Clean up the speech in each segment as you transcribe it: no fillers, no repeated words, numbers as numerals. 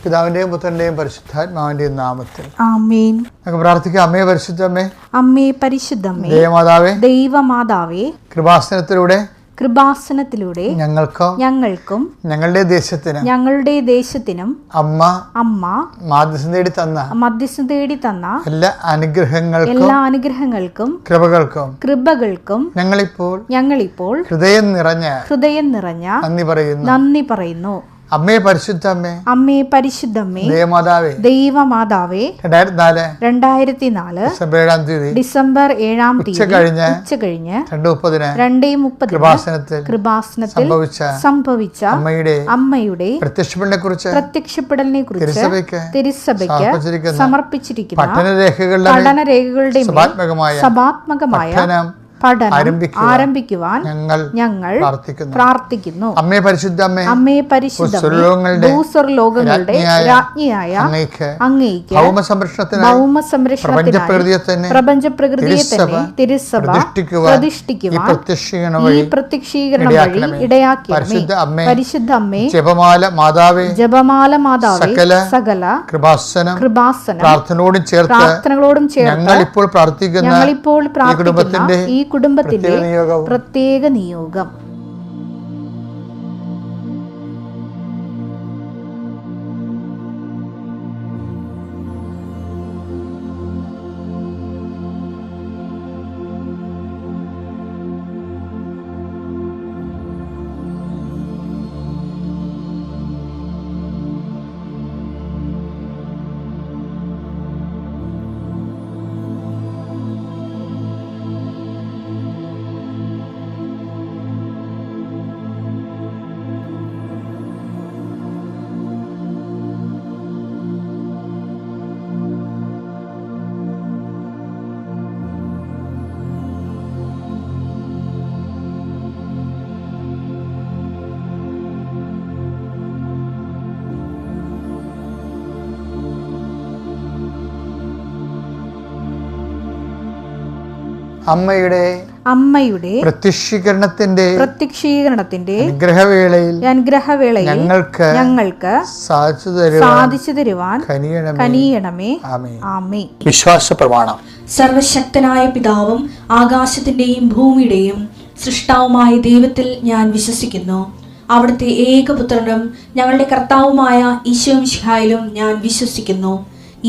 പിതാവിന്റെയും പുത്രന്റെയും പരിശുദ്ധാത്മാവിന്റെയും നാമത്തിൽ ആമേൻ. നമുക്ക് പ്രാർത്ഥിക്കാം. അമ്മേ പരിശുദ്ധമ്മേ, അമ്മേ പരിശുദ്ധമ്മേ, ദൈവമാതാവേ, ദൈവമാതാവേ, കൃപാസനത്തിലൂടെ ഞങ്ങൾക്കും ഞങ്ങളുടെ ദേശത്തിനും അമ്മ മധ്യസ്ഥം തേടി തന്ന എല്ലാ അനുഗ്രഹങ്ങൾക്കും കൃപകൾക്കും ഞങ്ങളിപ്പോൾ ഹൃദയം നിറഞ്ഞ നന്ദി പറയുന്നു. അമ്മേ പരിശുദ്ധമ്മേ, ദൈവമാതാവേ, 2004 ഡിസംബർ 7 ഉച്ച കഴിഞ്ഞ് 2:30 കൃപാസനത്തിൽ സംഭവിച്ച അമ്മയുടെ പ്രത്യക്ഷപ്പെടലിനെ കുറിച്ച് തിരുസഭയ്ക്ക് സമർപ്പിച്ചിരിക്കുന്ന പഠനരേഖകളുടെ സഭാത്മകമായ ആരംഭിക്കുവാൻ ഞങ്ങൾ പ്രാർത്ഥിക്കുന്നു. അമ്മേ പരിശുദ്ധമ്മേ, ഭൂസ്വർലോകങ്ങളുടെ രാജ്ഞിയായ അങ്ങേയ്ക്ക് പ്രപഞ്ചപ്രകൃതിയെ തന്നെ തിരുസഭ പ്രതിഷ്ഠിക്കുവാൻ ഈ പ്രത്യക്ഷീകരണം വഴി ഇടയാക്കി. പരിശുദ്ധ അമ്മേ, ജപമാല മാതാവേ, സകല കൃപാസനം പ്രാർത്ഥനകളോടും ചേർത്ത് ഞങ്ങളിപ്പോൾ പ്രാർത്ഥിക്കുന്ന ഈ കുടുംബത്തിന്റെ പ്രത്യേക നിയോഗം. അമ്മയുടെ പ്രത്യക്ഷീകരണത്തിന്റെ അനുഗ്രഹവേളയിൽ ഞങ്ങൾക്ക് സാധിച്ചു തരുവാൻ കനിയണമേ. ആമേൻ. വിശ്വാസ പ്രമാണം. സർവശക്തനായ പിതാവും ആകാശത്തിന്റെയും ഭൂമിയുടെയും സൃഷ്ടാവുമായ ദൈവത്തിൽ ഞാൻ വിശ്വസിക്കുന്നു. അവിടുത്തെ ഏകപുത്രനും ഞങ്ങളുടെ കർത്താവുമായ ഈശോമിശിഹായിലും ഞാൻ വിശ്വസിക്കുന്നു.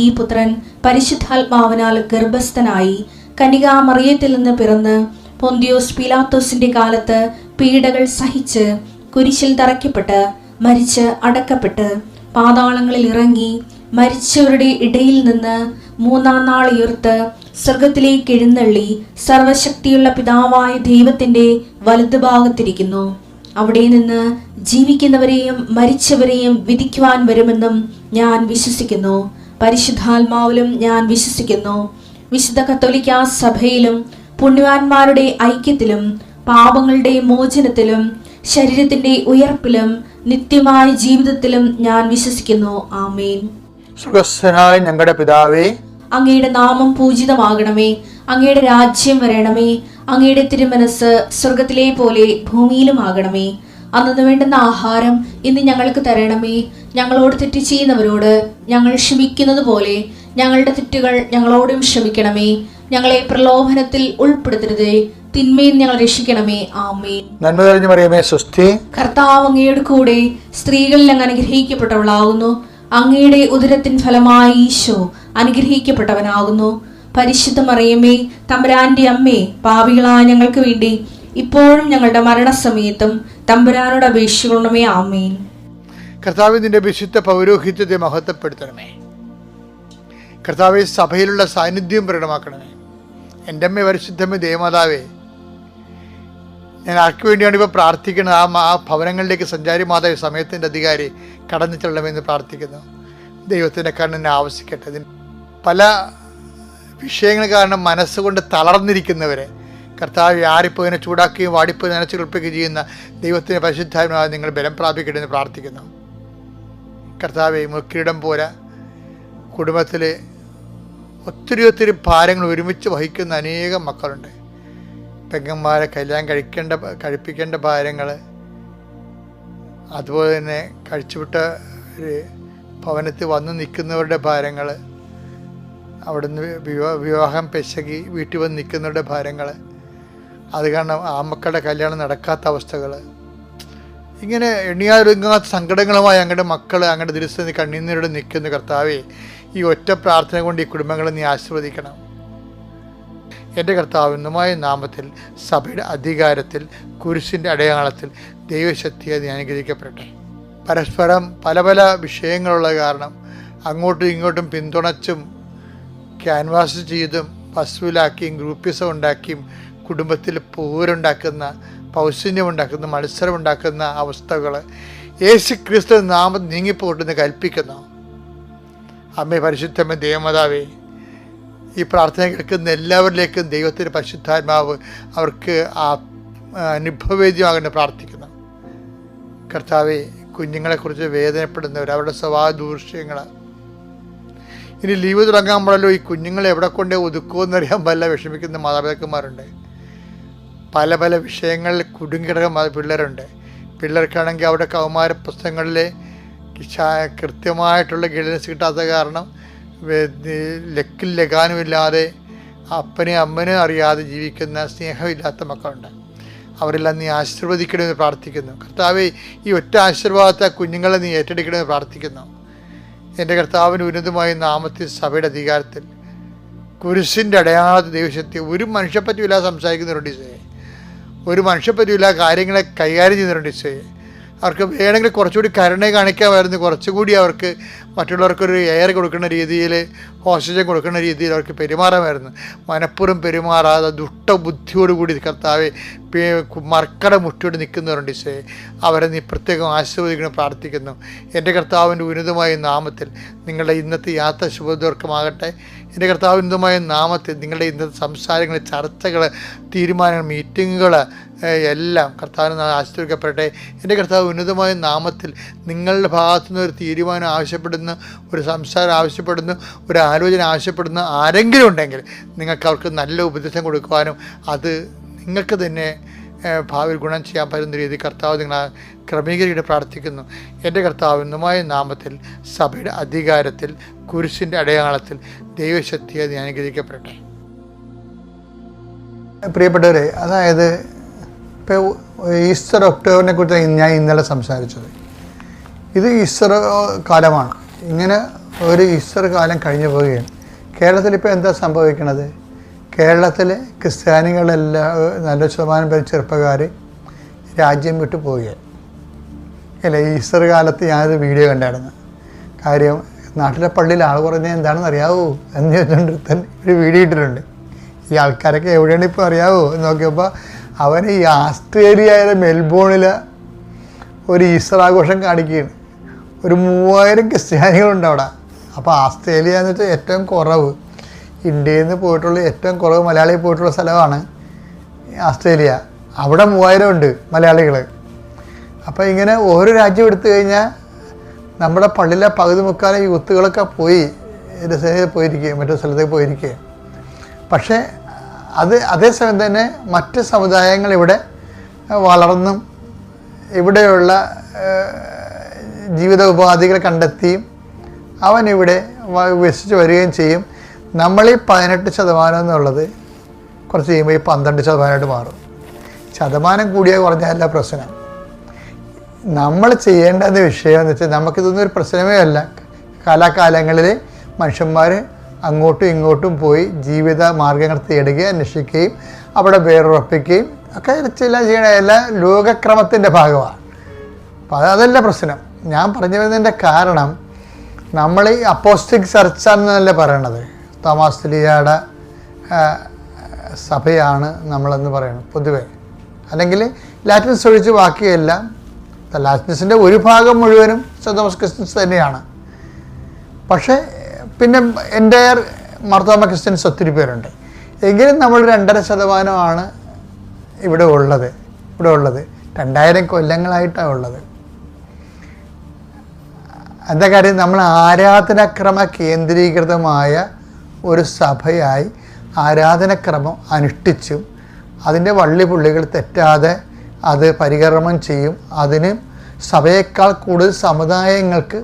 ഈ പുത്രൻ പരിശുദ്ധാത്മാവിനാൽ ഗർഭസ്ഥനായി കന്യകാമറിയത്തിൽ നിന്ന് പിറന്ന് പൊന്തിയോസ് പീലാത്തോസിന്റെ കാലത്ത് പീഡകൾ സഹിച്ച് കുരിശിൽ തറയ്ക്കപ്പെട്ട് മരിച്ച് അടക്കപ്പെട്ട് പാതാളങ്ങളിൽ ഇറങ്ങി മരിച്ചവരുടെ ഇടയിൽ നിന്ന് 3-ാം നാൾ ഉയർത്ത് സ്വർഗത്തിലേക്ക് എഴുന്നള്ളി സർവശക്തിയുള്ള പിതാവായ ദൈവത്തിന്റെ വലതുഭാഗത്തിരിക്കുന്നു. അവിടെ നിന്ന് ജീവിക്കുന്നവരെയും മരിച്ചവരെയും വിധിക്കുവാൻ വരുമെന്നും ഞാൻ വിശ്വസിക്കുന്നു. പരിശുദ്ധാത്മാവിലും ഞാൻ വിശ്വസിക്കുന്നു. വിശുദ്ധ കത്തോലിക്കാ സഭയിലും പുണ്യവാന്മാരുടെ ഐക്യത്തിലും പാപങ്ങളുടെ മോചനത്തിലും ശരീരത്തിന്റെ ഉയർപ്പിലും നിത്യമായ ജീവിതത്തിലും ഞാൻ വിശ്വസിക്കുന്നു. ആമേൻ. സ്വർഗ്ഗസ്ഥനായ ഞങ്ങളുടെ പിതാവേ, അങ്ങയുടെ നാമം പൂജിതമാകണമേ. അങ്ങയുടെ രാജ്യം വരണമേ. അങ്ങയുടെ തിരുമനസ് സ്വർഗത്തിലെ പോലെ ഭൂമിയിലും ആകണമേ. അന്നു വേണ്ടുന്ന ആഹാരം ഇന്ന് ഞങ്ങൾക്ക് തരണമേ. ഞങ്ങളോട് തെറ്റ് ചെയ്യുന്നവരോട് ഞങ്ങൾ ക്ഷമിക്കുന്നത് പോലെ ഞങ്ങളുടെ തെറ്റുകൾ ഞങ്ങളോടും ക്ഷമിക്കണമേ. ഞങ്ങളെ പ്രലോഭനത്തിൽ ഉൾപ്പെടുത്തരുതേ, തിന്മയിൽ ഞങ്ങൾ രക്ഷിക്കണമേ. ആമേൻ. നന്മ നിറഞ്ഞ മറിയമേ, സ്വസ്തി. കർത്താവ് അങ്ങയുടെ കൂടെ സ്ത്രീകളിൽ അങ്ങ് അനുഗ്രഹിക്കപ്പെട്ടവളാകുന്നു. അങ്ങയുടെ ഉദരത്തിൻ ഫലമായി ഈശോ അനുഗ്രഹിക്കപ്പെട്ടവനാകുന്നു. പരിശുദ്ധ മറിയമേ, തമ്പുരാന്റെ അമ്മേ, പാപികളായ ഞങ്ങൾക്ക് വേണ്ടി ഇപ്പോഴും ഞങ്ങളുടെ മരണസമയത്തും തമ്പുരാനോട് അപേക്ഷിക്കണമേ. ആമേൻ. കർത്താവേ, നിന്റെ വിശുദ്ധ പൗരോഹിത്യത്തെ മഹത്വപ്പെടുത്തണമേ. കർത്താവെ, സഭയിലുള്ള സാന്നിധ്യം പ്രകടമാക്കണമേ. എൻ്റെ അമ്മ പരിശുദ്ധമ്മ ദേവമാതാവേ, ഞാൻ ആർക്ക് വേണ്ടിയാണ് ഇപ്പോൾ പ്രാർത്ഥിക്കുന്നത്? ആ ഭവനങ്ങളിലേക്ക് സഞ്ചാരി മാതാവ് സമയത്തിൻ്റെ അധികാരി കടന്നു ചെല്ലണമെന്ന് പ്രാർത്ഥിക്കുന്നു. ദൈവത്തിൻ്റെ കണ്ണിനെ ആവശ്യിക്കട്ടെ. പല വിഷയങ്ങൾ കാരണം മനസ്സുകൊണ്ട് തളർന്നിരിക്കുന്നവരെ കർത്താവ് ആരിപ്പോയിനെ ചൂടാക്കുകയും വാടിപ്പോയി നനച്ചു കുളിപ്പിക്കുകയും ചെയ്യുന്ന ദൈവത്തിൻ്റെ പരിശുദ്ധാത്മാവ് നിങ്ങൾ ബലം പ്രാപിക്കട്ടെ എന്ന് പ്രാർത്ഥിക്കുന്നു. കർത്താവെ, മുക്കിരിടം പോരാ കുടുംബത്തിൽ ഒത്തിരി ഭാരങ്ങൾ ഒരുമിച്ച് വഹിക്കുന്ന അനേകം മക്കളുണ്ട്. പെങ്ങന്മാരെ കല്യാണം കഴിപ്പിക്കേണ്ട ഭാരങ്ങൾ, അതുപോലെ തന്നെ കഴിച്ചുവിട്ട ഭവനത്തിൽ വന്ന് നിൽക്കുന്നവരുടെ ഭാരങ്ങൾ, അവിടുന്ന് വിവാഹം പെശകി വീട്ടിൽ വന്ന് നിൽക്കുന്നവരുടെ ഭാരങ്ങൾ, അത് കാരണം ആമക്കളുടെ കല്യാണം നടക്കാത്ത അവസ്ഥകൾ, ഇങ്ങനെ എണ്ണിയാലൊരുങ്ങാത്ത സങ്കടങ്ങളുമായി അങ്ങയുടെ മക്കൾ അങ്ങയുടെ ദിവസം കണ്ണീരോട് നിൽക്കുന്ന കർത്താവേ, ഈ ഒറ്റ പ്രാർത്ഥന കൊണ്ട് ഈ കുടുംബങ്ങളെ നീ ആശീർവദിക്കണം. എൻ്റെ കർത്താവ്, ഇന്നുമായ നാമത്തിൽ സഭയുടെ അധികാരത്തിൽ കുരിശിൻ്റെ അടയാളത്തിൽ ദൈവശക്തിയെ നീ അനുഗ്രഹിക്കപ്പെടട്ടെ. പരസ്പരം പല പല വിഷയങ്ങളുള്ള കാരണം അങ്ങോട്ടും ഇങ്ങോട്ടും പിന്തുണച്ചും ക്യാൻവാസ് ചെയ്തും പശുവിലാക്കിയും ഗ്രൂപ്പിസം ഉണ്ടാക്കിയും കുടുംബത്തിൽ പോരുണ്ടാക്കുന്ന, പൗശന്യമുണ്ടാക്കുന്ന, മത്സരമുണ്ടാക്കുന്ന അവസ്ഥകൾ യേശു ക്രിസ്തു നാമം നീങ്ങിപ്പോട്ടെന്ന് കൽപ്പിക്കുന്നു. അമ്മേ, പരിശുദ്ധമ്മ, ദേവമാതാവേ, ഈ പ്രാർത്ഥന കേൾക്കുന്ന എല്ലാവരിലേക്കും ദൈവത്തിൻ്റെ പരിശുദ്ധാത്മാവ് അവർക്ക് അനുഭവവേദ്യമാകേണ്ട പ്രാർത്ഥിക്കുന്നു. കർത്താവെ, കുഞ്ഞുങ്ങളെക്കുറിച്ച് വേദനപ്പെടുന്നവർ, അവരുടെ സ്വഭാവ ദൂഷ്യങ്ങൾ, ഇനി ലീവ് തുടങ്ങാൻ ഈ കുഞ്ഞുങ്ങളെ എവിടെ കൊണ്ടേ ഒതുക്കുമെന്നറിയാൻ പല വിഷമിക്കുന്ന മാതാപിതാക്കന്മാരുണ്ട്. പല പല വിഷയങ്ങളിൽ കുടുങ്ങിക്കിടക്കുന്ന പിള്ളേരുണ്ട്. പിള്ളേർക്കാണെങ്കിൽ അവിടെ കൗമാര പുസ്തകങ്ങളിൽ കൃത്യമായിട്ടുള്ള ഗൈഡൻസ് കിട്ടാത്ത കാരണം ലക്കിൽ ലഗാനുമില്ലാതെ അപ്പനെയും അമ്മനെയും അറിയാതെ ജീവിക്കുന്ന സ്നേഹമില്ലാത്ത മക്കളുണ്ട്. അവരെല്ലാം നീ ആശീർവദിക്കണമെന്ന് പ്രാർത്ഥിക്കുന്നു. കർത്താവെ, ഈ ഒറ്റ ആശീർവാദത്തെ കുഞ്ഞുങ്ങളെ നീ ഏറ്റെടുക്കണമെന്ന് പ്രാർത്ഥിക്കുന്നു. എൻ്റെ കർത്താവിന് ഉന്നതമായ നാമത്തിൽ സഭയുടെ അധികാരത്തിൽ കുരിശിൻ്റെ അടയാളത്തിൽ ദൈവശക്തി ഒരു മനുഷ്യപ്പറ്റിയില്ല സംസാരിക്കുന്നുണ്ട് ഈശോയെ. ഒരു മനുഷ്യപ്പറ്റിയില്ല കാര്യങ്ങളെ കൈകാര്യം ചെയ്യുന്നുണ്ട് ഈശോയെ. അവർക്ക് വേണമെങ്കിൽ കുറച്ചുകൂടി കരുണ കാണിക്കാമായിരുന്നു, കുറച്ചുകൂടി അവർക്ക് മറ്റുള്ളവർക്കൊരു എയർ കൊടുക്കുന്ന രീതിയിൽ, ഓക്സിജൻ കൊടുക്കുന്ന രീതിയിൽ അവർക്ക് പെരുമാറാമായിരുന്നു. മനഃപൂർവ്വം പെരുമാറാതെ ദുഷ്ടബുദ്ധിയോടുകൂടി കർത്താവെ മർക്കട മുട്ടിയോട് നിൽക്കുന്നവരുണ്ട് ഈശോയെ. അവരെ നീ പ്രത്യേകം ആശീർവദിക്കണം പ്രാർത്ഥിക്കുന്നു. എൻ്റെ കർത്താവിൻ്റെ ഉന്നതമായ നാമത്തിൽ നിങ്ങളുടെ ഇന്നത്തെ യാത്ര ശുഭദീർഘമാകട്ടെ. എൻ്റെ കർത്താവിൻ്റെ ഉന്നതമായ നാമത്തിൽ നിങ്ങളുടെ ഇന്നത്തെ സംസാരങ്ങൾ, ചർച്ചകൾ, തീരുമാനങ്ങൾ, മീറ്റിങ്ങുകൾ എല്ലാം കർത്താവിന് ആശീർവദിക്കപ്പെടട്ടെ. എൻ്റെ കർത്താവ് ഉന്നതമായ നാമത്തിൽ നിങ്ങളുടെ ഭാഗത്തുനിന്ന് ഒരു തീരുമാനം ആവശ്യപ്പെടുന്ന, ഒരു സംസാരം ആവശ്യപ്പെടുന്ന, ഒരു ആലോചന ആവശ്യപ്പെടുന്ന ആരെങ്കിലും ഉണ്ടെങ്കിൽ നിങ്ങൾക്ക് അവർക്ക് നല്ല ഉപദേശം കൊടുക്കുവാനും അത് നിങ്ങൾക്ക് തന്നെ ഭാവിയിൽ ഗുണം ചെയ്യാൻ പറ്റുന്ന രീതി കർത്താവ് നിങ്ങളെ ക്രമീകരിക്കാൻ പ്രാർത്ഥിക്കുന്നു. എൻ്റെ കർത്താവ് ഉന്നതമായ നാമത്തിൽ സഭയുടെ അധികാരത്തിൽ കുരിശിൻ്റെ അടയാളത്തിൽ ദൈവശക്തിയെ നീ അനുഗ്രഹിക്കപ്പെടട്ടെ. പ്രിയപ്പെട്ടവരെ, അതായത് ഇപ്പോൾ ഈസ്റ്റർ ഒക്ടോബറിനെ കുറിച്ച് ഞാൻ ഇന്നലെ സംസാരിച്ചത്. ഇത് ഈസ്റ്റർ കാലമാണ്. ഇങ്ങനെ ഒരു ഈസ്റ്റർ കാലം കഴിഞ്ഞു പോവുകയാണ്. കേരളത്തിലിപ്പോൾ എന്താ സംഭവിക്കണത്? കേരളത്തിൽ ക്രിസ്ത്യാനികളെല്ലാം നല്ല ശതമാനം പേര് ചെറുപ്പക്കാർ രാജ്യം വിട്ടു പോവുകയാണ്. അല്ലേ, ഈസ്റ്റർ കാലത്ത് ഞാനൊരു വീഡിയോ കണ്ടായിരുന്നു. കാര്യം നാട്ടിലെ പള്ളിയിൽ ആൾ കുറഞ്ഞാൽ എന്താണെന്ന് അറിയാവോ എന്ന് ചോദിച്ചുകൊണ്ട് ഒരു വീഡിയോ ഇട്ടിട്ടുണ്ട്. ഈ ആൾക്കാരൊക്കെ എവിടെയാണ് ഇപ്പോൾ അറിയാവോ എന്ന് നോക്കിയപ്പോൾ അവൻ ഈ ആസ്ട്രേലിയയിലെ മെൽബോണിൽ ഒരു ഈസ്റ്റർ ആഘോഷം കാണിക്കുകയാണ്. ഒരു 3000 ക്രിസ്ത്യാനികളുണ്ട് അവിടെ. അപ്പോൾ ആസ്ട്രേലിയ എന്ന് വെച്ചാൽ ഏറ്റവും കുറവ്, ഇന്ത്യയിൽ നിന്ന് പോയിട്ടുള്ള ഏറ്റവും കുറവ് മലയാളി പോയിട്ടുള്ള സ്ഥലമാണ് ആസ്ട്രേലിയ. അവിടെ 3000 ഉണ്ട് മലയാളികൾ. അപ്പോൾ ഇങ്ങനെ ഓരോ രാജ്യം എടുത്തു കഴിഞ്ഞാൽ നമ്മുടെ പള്ളിയിലെ പകുതി മുക്കാലും യൂത്തുകളൊക്കെ പോയി പോയിരിക്കുക, മറ്റു സ്ഥലത്തേക്ക് പോയിരിക്കുക. പക്ഷേ അതേസമയം തന്നെ മറ്റ് സമുദായങ്ങൾ ഇവിടെ വളർന്നും ഇവിടെയുള്ള ജീവിത ഉപാധികൾ കണ്ടെത്തിയും അവനിവിടെ വികസിച്ച് വരികയും ചെയ്യും. നമ്മൾ ഈ 18% എന്നുള്ളത് കുറച്ച് കഴിയുമ്പോൾ ഈ 12% മാറും. ശതമാനം കൂടിയാൽ കുറഞ്ഞല്ല പ്രശ്നം. നമ്മൾ ചെയ്യേണ്ട വിഷയം എന്ന് വെച്ചാൽ നമുക്കിതൊന്നും ഒരു പ്രശ്നമേ അല്ല. കാലാകാലങ്ങളിൽ മനുഷ്യന്മാർ അങ്ങോട്ടും ഇങ്ങോട്ടും പോയി ജീവിത മാർഗങ്ങൾ തേടുകയും അന്വേഷിക്കുകയും അവിടെ വേറുറപ്പിക്കുകയും ഒക്കെ ചെയ്യണ എല്ലാം ലോകക്രമത്തിൻ്റെ ഭാഗമാണ്. അപ്പോൾ അതല്ല പ്രശ്നം. ഞാൻ പറഞ്ഞു വരുന്നതിൻ്റെ കാരണം, നമ്മൾ ഈ അപ്പോസ്റ്റിക് ചർച്ചാണെന്നല്ലേ പറയണത്. തോമാസ് ലീഗയുടെ സഭയാണ് നമ്മളെന്ന് പറയണം പൊതുവെ. അല്ലെങ്കിൽ ലാറ്റിൻസ് ഒഴിച്ച് ബാക്കിയെല്ലാം, ലാറ്റിൻസിൻ്റെ ഒരു ഭാഗം മുഴുവനും തോമസ് ക്രിസ്ത്യൻസ് തന്നെയാണ്. പക്ഷേ പിന്നെ എൻ്റയർ മാർത്തോമ ക്രിസ്ത്യൻസ് ഒത്തിരി പേരുണ്ട്. എങ്കിലും നമ്മൾ 2.5% ഇവിടെ ഉള്ളത്. 2000 കൊല്ലങ്ങളായിട്ടാണ് ഉള്ളത്. എന്താ കാര്യം? നമ്മൾ ആരാധനാക്രമ കേന്ദ്രീകൃതമായ ഒരു സഭയായി ആരാധനക്രമം അനുഷ്ഠിച്ചും അതിൻ്റെ വള്ളിപുള്ളികൾ തെറ്റാതെ അത് പരികർമ്മം ചെയ്യും. അതിന് സഭയേക്കാൾ കൂടുതൽ സമുദായങ്ങൾക്ക്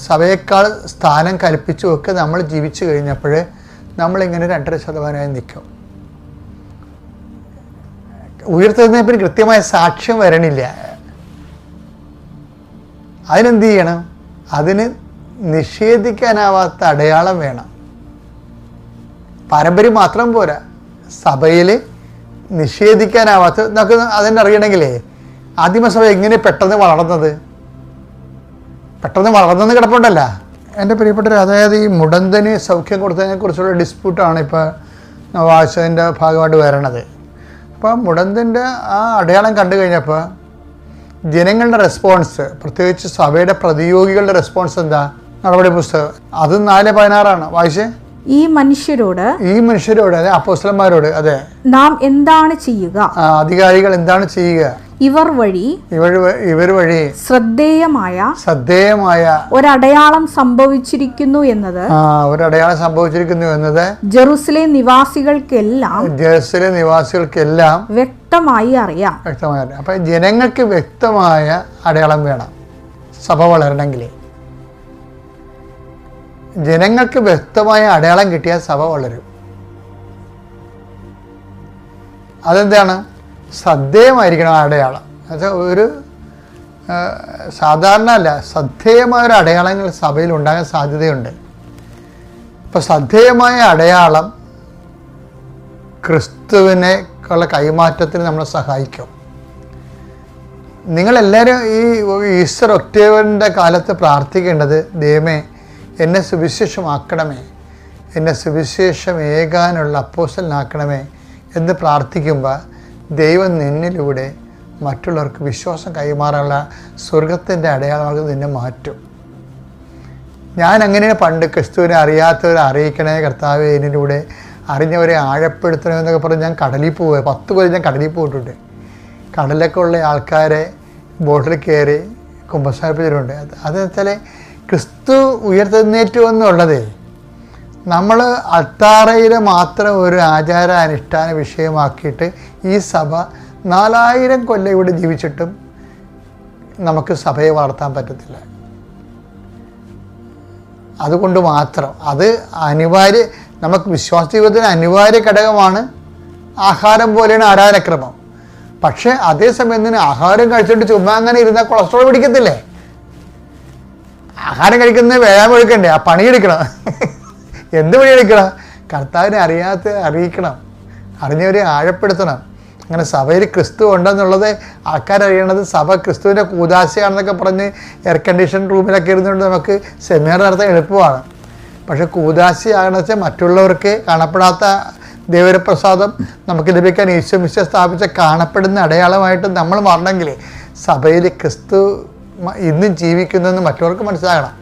സഭയേക്കാൾ സ്ഥാനം കൽപ്പിച്ചുമൊക്കെ നമ്മൾ ജീവിച്ചു കഴിഞ്ഞപ്പോൾ നമ്മളിങ്ങനെ 2.5% നിൽക്കും. ഉയർത്തെഴുന്നേൽപ്പിന് കൃത്യമായ സാക്ഷ്യം വരണില്ല. അതിനെന്ത് ചെയ്യണം? അതിന് നിഷേധിക്കാനാവാത്ത അടയാളം വേണം. പാരമ്പര്യം മാത്രം പോരാ, സഭയിൽ നിഷേധിക്കാനാവാത്ത നമുക്ക് അതിനറിയണമെങ്കിലേ ആദിമസഭ എങ്ങനെ പെട്ടെന്ന് വളർന്നെന്ന് കിടപ്പുണ്ടല്ല. എൻ്റെ പ്രിയപ്പെട്ടവർ, അതായത് ഈ മുടന്തന് സൗഖ്യം കൊടുത്തതിനെ കുറിച്ചുള്ള ഡിസ്പ്യൂട്ടാണ് ഇപ്പോൾ വായിച്ചതിൻ്റെ ഭാഗമായിട്ട് വരണത്. അപ്പോൾ മുടന്തൻ്റെ ആ അടയാളം കണ്ടു കഴിഞ്ഞപ്പോൾ ജനങ്ങളുടെ റെസ്പോൺസ്, പ്രത്യേകിച്ച് സഭയുടെ പ്രതിയോഗികളുടെ റെസ്പോൺസ് എന്താ? നടപടി പുസ്തകം അത് 4:16 വായിച്ചേ. ഈ മനുഷ്യരോട് അതെ, അപ്പോസ്തലന്മാരോട്, അതെ, നാം എന്താണ് ചെയ്യുക? അധികാരികൾ എന്താണ് ചെയ്യുക? ഇവർ വഴി ശ്രദ്ധേയമായ ഒരടയാളം സംഭവിച്ചിരിക്കുന്നു എന്നത് ജെറുസലേം നിവാസികൾക്കെല്ലാം വ്യക്തമായി അറിയാം. അപ്പൊ ജനങ്ങൾക്ക് വ്യക്തമായ അടയാളം വേണം സഭ വളരണമെങ്കിൽ. ജനങ്ങൾക്ക് വ്യക്തമായ അടയാളം കിട്ടിയാൽ സഭ വളരും. അതെന്താണ്? ശ്രദ്ധേയമായിരിക്കണം ആ അടയാളം. എന്നുവെച്ചാൽ ഒരു സാധാരണ അല്ല, ശ്രദ്ധേയമായ ഒരു അടയാളങ്ങൾ സഭയിൽ ഉണ്ടാകാൻ സാധ്യതയുണ്ട്. ഇപ്പോൾ ശ്രദ്ധേയമായ അടയാളം ക്രിസ്തുവിനെക്കുള്ള കൈമാറ്റത്തിന് നമ്മളെ സഹായിക്കും. നിങ്ങളെല്ലാവരും ഈ ഈസ്റ്റർ ഒക്ടോബറിൻ്റെ കാലത്ത് പ്രാർത്ഥിക്കേണ്ടത്, ദൈവമേ എന്നെ സുവിശേഷമാക്കണമേ, എന്നെ സുവിശേഷമേകാനുള്ള അപ്പോസ്തലനാക്കണമേ എന്ന് പ്രാർത്ഥിക്കുമ്പോൾ ദൈവം നിന്നിലൂടെ മറ്റുള്ളവർക്ക് വിശ്വാസം കൈമാറാനുള്ള സ്വർഗത്തിൻ്റെ അടയാളങ്ങൾക്ക് നിന്നെ മാറ്റും. ഞാൻ അങ്ങനെയാണ് പണ്ട് ക്രിസ്തുവിനെ അറിയാത്തവരെ അറിയിക്കണേ കർത്താവേ, എന്നിലൂടെ അറിഞ്ഞവരെ ആഴപ്പെടുത്തണമെന്നൊക്കെ പറഞ്ഞ് ഞാൻ കടലിൽ പോവുക. 10 പേര് ഞാൻ കടലിൽ പോയിട്ടുണ്ട്. കടലൊക്കെ ഉള്ള ആൾക്കാരെ ബോട്ടിൽ കയറി കുമ്പസാരിപ്പിച്ചിട്ടുണ്ട്. അതെന്ന് വെച്ചാൽ ക്രിസ്തു ഉയർത്തെഴുന്നേറ്റു എന്നുള്ളതേ നമ്മൾ അൾത്താറയിൽ മാത്രം ഒരു ആചാര അനുഷ്ഠാന വിഷയമാക്കിയിട്ട് ഈ സഭ 4000 കൊല്ലം ഇവിടെ ജീവിച്ചിട്ടും നമുക്ക് സഭയെ വളർത്താൻ പറ്റത്തില്ല. അതുകൊണ്ട് മാത്രം അത് നമുക്ക് വിശ്വാസ ജീവിതത്തിന് അനിവാര്യ ഘടകമാണ്. ആഹാരം പോലെയാണ് ആരാധനക്രമം. പക്ഷേ അതേസമയം തന്നെ ആഹാരം കഴിച്ചിട്ട് ചുമ്മാ അങ്ങനെ ഇരുന്നാൽ കൊളസ്ട്രോൾ പിടിക്കത്തില്ലേ? ആഹാരം കഴിക്കുന്നത് വ്യായാമം എടുക്കണ്ടേ? ആ പണിയെടുക്കണം. എന്ത് പണിയെടുക്കണം? കർത്താവിനെ അറിയിക്കണം, അറിഞ്ഞവരെ ആഴപ്പെടുത്തണം. അങ്ങനെ സഭയിൽ ക്രിസ്തു ഉണ്ടെന്നുള്ളത് ആൾക്കാരറിയണത് സഭ ക്രിസ്തുവിൻ്റെ കൂദാശയാണെന്നൊക്കെ പറഞ്ഞ് എയർ കണ്ടീഷൻ റൂമിലൊക്കെ ഇരുന്നുകൊണ്ട് നമുക്ക് സെമിനാർ നടത്താൻ എളുപ്പമാണ്. പക്ഷേ കൂദാശയാണെന്ന് വെച്ചാൽ മറ്റുള്ളവർക്ക് കാണപ്പെടാത്ത ദൈവപ്രസാദം നമുക്ക് ലഭിക്കാൻ ഈശോമിശിഹാ സ്ഥാപിച്ച കാണപ്പെടുന്ന അടയാളമായിട്ട് നമ്മൾ മാറണമെങ്കിൽ സഭയിൽ ക്രിസ്തു ഇന്നും ജീവിക്കുന്നതെന്ന് മറ്റുള്ളവർക്ക് മനസ്സിലാകണം.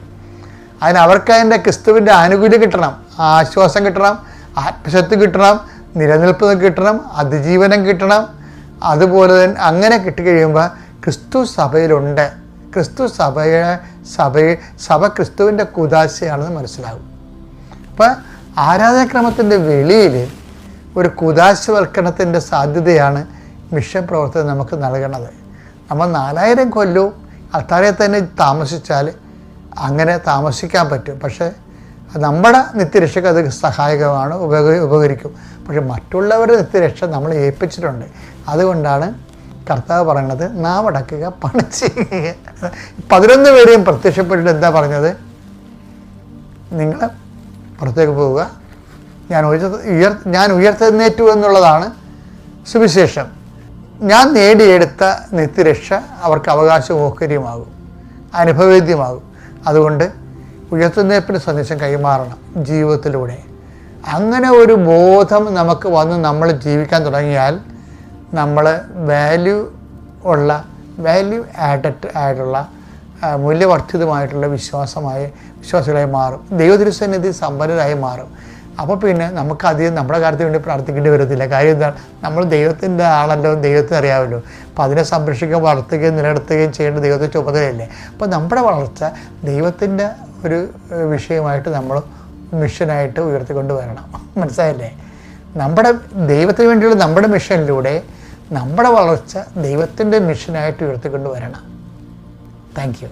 അവർക്ക് അതിൻ്റെ ക്രിസ്തുവിൻ്റെ ആനുകൂല്യം കിട്ടണം, ആശ്വാസം കിട്ടണം, ആത്മശക്തി കിട്ടണം, നിലനിൽപ്പ് കിട്ടണം, അതിജീവനം കിട്ടണം. അതുപോലെ തന്നെ അങ്ങനെ കിട്ടിക്കഴിയുമ്പോൾ ക്രിസ്തു സഭയിലുണ്ട്, സഭ ക്രിസ്തുവിൻ്റെ കൂദാശയാണെന്ന് മനസ്സിലാകും. അപ്പോൾ ആരാധനാക്രമത്തിൻ്റെ വെളിയിൽ ഒരു കൂദാശവൽക്കരണത്തിൻ്റെ സാധ്യതയാണ് മിഷൻ പ്രവർത്തനം നമുക്ക് നൽകണത്. നമ്മൾ 4000 കൊല്ലവും അൾത്താരയിൽ തന്നെ താമസിച്ചാൽ അങ്ങനെ താമസിക്കാൻ പറ്റും. പക്ഷേ നമ്മുടെ നിത്യരക്ഷയ്ക്ക് അത് സഹായകമാണ്, ഉപകരിക്കും. പക്ഷെ മറ്റുള്ളവരുടെ നിത്യരക്ഷ നമ്മൾ ഏൽപ്പിച്ചിട്ടുണ്ട്. അതുകൊണ്ടാണ് കർത്താവ് പറയുന്നത് നാവടക്കുക പണി ചെയ്യുക. 11 പേരെയും പ്രത്യക്ഷപ്പെട്ടിട്ട് എന്താ പറഞ്ഞത്? നിങ്ങൾ പുറത്തേക്ക് പോവുക, ഞാൻ ഉയർത്തെഴുന്നേറ്റു എന്നുള്ളതാണ് സുവിശേഷം. ഞാൻ നേടിയെടുത്ത നിത്യരക്ഷ അവർക്ക് അവകാശമോഹര്യമാകും, അനുഭവേദ്യമാകും. അതുകൊണ്ട് ഉയർത്തെഴുന്നേൽപ്പിൻ്റെ സന്ദേശം കൈമാറണം ജീവിതത്തിലൂടെ. അങ്ങനെ ഒരു ബോധം നമുക്ക് വന്ന് നമ്മൾ ജീവിക്കാൻ തുടങ്ങിയാൽ നമ്മൾ വാല്യൂ ആഡഡ് ആയിട്ടുള്ള മൂല്യവർദ്ധിതമായിട്ടുള്ള വിശ്വാസികളായി മാറും, ദൈവതിരുസന്നിധി സമ്പന്നരായി മാറും. അപ്പോൾ പിന്നെ നമുക്ക് അധികം നമ്മുടെ കാര്യത്തിന് വേണ്ടി പ്രാർത്ഥിക്കേണ്ടി വരത്തില്ല. കാര്യം എന്താണ്? നമ്മൾ ദൈവത്തിൻ്റെ ആളല്ലോ, ദൈവത്തിന് അറിയാമല്ലോ. അപ്പോൾ അതിനെ സംരക്ഷിക്കുകയും വളർത്തുകയും നിലനിർത്തുകയും ചെയ്യേണ്ട ദൈവത്തിൻ്റെ ചുമതലയല്ലേ. അപ്പോൾ നമ്മുടെ വളർച്ച ദൈവത്തിൻ്റെ ഒരു വിഷയമായിട്ട് നമ്മൾ മിഷനായിട്ട് ഉയർത്തിക്കൊണ്ട് വരണം. മനസ്സിലായില്ലേ? നമ്മുടെ ദൈവത്തിന് വേണ്ടിയുള്ള നമ്മുടെ മിഷനിലൂടെ നമ്മുടെ വളർച്ച ദൈവത്തിൻ്റെ മിഷനായിട്ട് ഉയർത്തിക്കൊണ്ട് വരണം. Thank you.